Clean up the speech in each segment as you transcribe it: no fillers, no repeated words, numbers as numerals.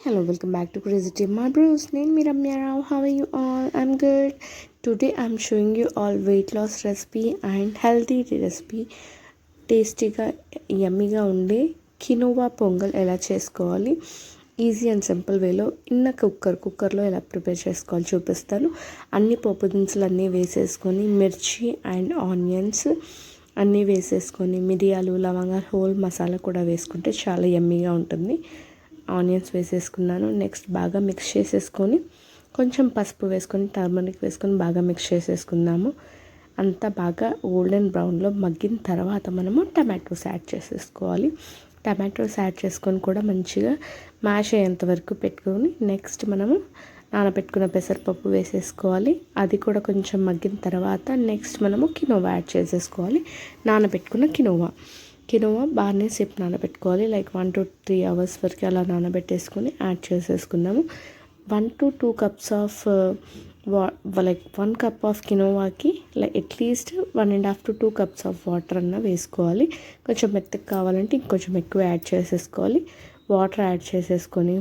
Hello, welcome back to Crazy Team My Bros. Name me Ramya Rao. How are you all? I'm good. Today I'm showing you all weight loss recipe and healthy recipe. టేస్టీగా యమ్మీగా ఉండే quinoa pongal ఎలా చేసుకోవాలి easy and simple వేలో కుక్కర్లో ఎలా prepare చేసుకోవాలి చూపిస్తాను. అన్ని పోపు దినుసులు అన్నీ వేసేసుకొని మిర్చి అండ్ ఆనియన్స్ అన్నీ వేసేసుకొని మిరియాలు లవంగాలు హోల్ మసాలా కూడా వేసుకుంటే చాలా యమ్మీగా ఉంటుంది. ఆనియన్స్ వేసేసుకున్నాను. నెక్స్ట్ బాగా మిక్స్ చేసేసుకొని కొంచెం పసుపు వేసుకొని టర్మరిక్ వేసుకొని బాగా మిక్స్ చేసేసుకుందాము. అంతా బాగా గోల్డెన్ బ్రౌన్లో మగ్గిన తర్వాత మనము టమాటోస్ యాడ్ చేసేసుకోవాలి. టమాటోస్ యాడ్ చేసుకొని కూడా మంచిగా మ్యాష్ అయ్యేంత వరకు పెట్టుకొని నెక్స్ట్ మనము నానబెట్టుకున్న పెసరపప్పు వేసేసుకోవాలి. అది కూడా కొంచెం మగ్గిన తర్వాత నెక్స్ట్ మనము కినోవా యాడ్ చేసేసుకోవాలి. నానబెట్టుకున్న కినోవా బాగానే సేపు నానబెట్టుకోవాలి. లైక్ 1 to 3 hours వరకు అలా నానబెట్టేసుకొని యాడ్ చేసేసుకుందాము. 1 to 2 cups of like 1 cup of కినోవాకి like at least 1.5 to 2 cups of water అన్న వేసుకోవాలి. కొంచెం మెత్తగా కావాలంటే ఇంకొంచెం ఎక్కువ యాడ్ చేసేసుకోవాలి. వాటర్ యాడ్ చేసేసుకొని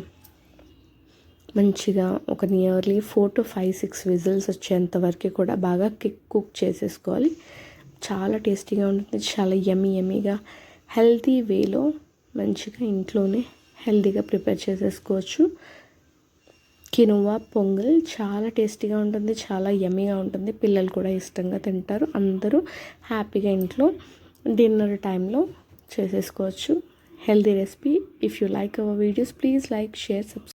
మంచిగా ఒక నియర్లీ 4 to 5-6 విజిల్స్ వచ్చేంత వరకు కూడా బాగా కుక్ చేసేసుకోవాలి. చాలా టేస్టీగా ఉంటుంది. చాలా యమ్మీగా హెల్తీ వేలో మంచిగా ఇంట్లోనే హెల్తీగా ప్రిపేర్ చేసేసుకోవచ్చు. కినోవా పొంగల్ చాలా టేస్టీగా ఉంటుంది. చాలా యమ్మీగా ఉంటుంది. పిల్లలు కూడా ఇష్టంగా తింటారు. అందరూ హ్యాపీగా ఇంట్లో డిన్నర్ టైంలో చేసేసుకోవచ్చు. Healthy recipe. If you like our videos please like, share, subscribe.